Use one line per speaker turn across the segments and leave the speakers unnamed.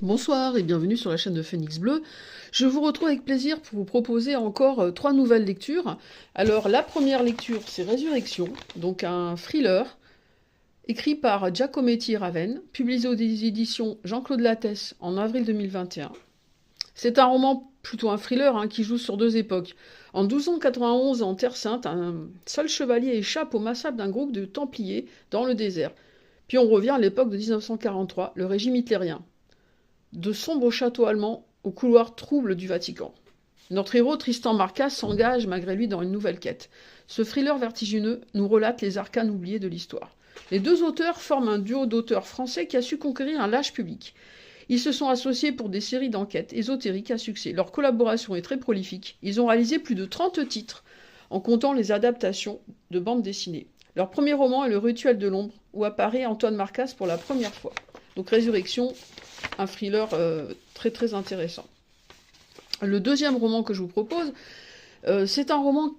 Bonsoir et bienvenue sur la chaîne de Phénix Bleu. Je vous retrouve avec plaisir pour vous proposer encore 3 nouvelles lectures. Alors la première lecture c'est Résurrection, donc un thriller écrit par Giacometti Raven, publié aux éditions Jean-Claude Lattès en avril 2021. C'est un roman, plutôt un thriller, qui joue sur 2 époques. En 1291, en Terre Sainte, un seul chevalier échappe au massacre d'un groupe de Templiers dans le désert. Puis on revient à l'époque de 1943, le régime hitlérien. De sombres châteaux allemands aux couloirs troubles du Vatican. Notre héros, Tristan Marcas, s'engage malgré lui dans une nouvelle quête. Ce thriller vertigineux nous relate les arcanes oubliés de l'histoire. Les 2 auteurs forment un duo d'auteurs français qui a su conquérir un large public. Ils se sont associés pour des séries d'enquêtes ésotériques à succès. Leur collaboration est très prolifique. Ils ont réalisé plus de 30 titres, en comptant les adaptations de bandes dessinées. Leur premier roman est Le Rituel de l'ombre, où apparaît Antoine Marcas pour la première fois. Donc Résurrection, un thriller très très intéressant. Le deuxième roman que je vous propose, c'est un roman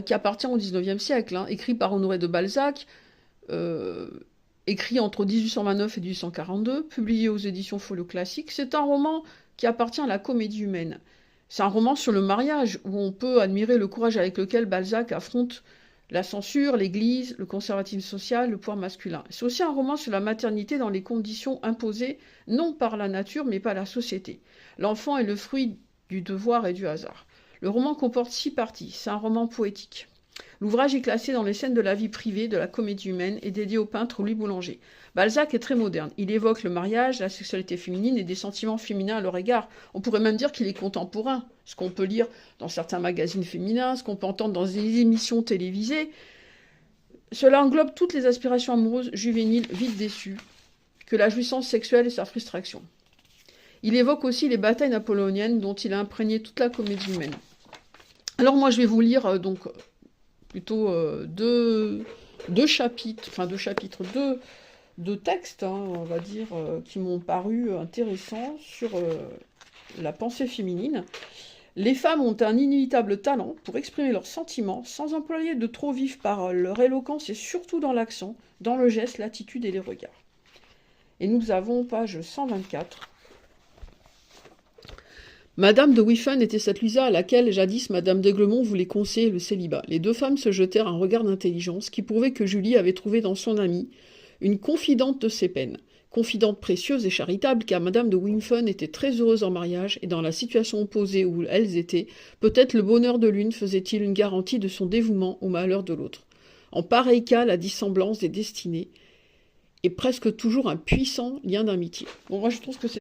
qui appartient au XIXe siècle, écrit par Honoré de Balzac, écrit entre 1829 et 1842, publié aux éditions Folio Classique. C'est un roman qui appartient à la comédie humaine. C'est un roman sur le mariage, où on peut admirer le courage avec lequel Balzac affronte la censure, l'Église, le conservatisme social, le pouvoir masculin. C'est aussi un roman sur la maternité dans les conditions imposées, non par la nature, mais par la société. L'enfant est le fruit du devoir et du hasard. Le roman comporte 6 parties. C'est un roman poétique. L'ouvrage est classé dans les scènes de la vie privée de la comédie humaine et dédié au peintre Louis Boulanger. Balzac est très moderne. Il évoque le mariage, la sexualité féminine et des sentiments féminins à leur égard. On pourrait même dire qu'il est contemporain, ce qu'on peut lire dans certains magazines féminins, ce qu'on peut entendre dans des émissions télévisées. Cela englobe toutes les aspirations amoureuses juvéniles vite déçues, que la jouissance sexuelle et sa frustration. Il évoque aussi les batailles napoléoniennes dont il a imprégné toute la comédie humaine. Alors moi je vais vous lire plutôt deux textes, on va dire, qui m'ont paru intéressants sur la pensée féminine. Les femmes ont un inévitable talent pour exprimer leurs sentiments sans employer de trop vives paroles. Leur éloquence est surtout dans l'accent, dans le geste, l'attitude et les regards. Et nous avons page 124. Madame de Wiffen était cette Luisa à laquelle jadis Madame d'Aiglemont voulait conseiller le célibat. Les 2 femmes se jetèrent un regard d'intelligence qui prouvait que Julie avait trouvé dans son amie une confidente de ses peines. Confidente précieuse et charitable, car Madame de Wiffen était très heureuse en mariage, et dans la situation opposée où elles étaient, peut-être le bonheur de l'une faisait-il une garantie de son dévouement au malheur de l'autre. En pareil cas, la dissemblance des destinées est presque toujours un puissant lien d'amitié. Bon, moi je trouve que c'est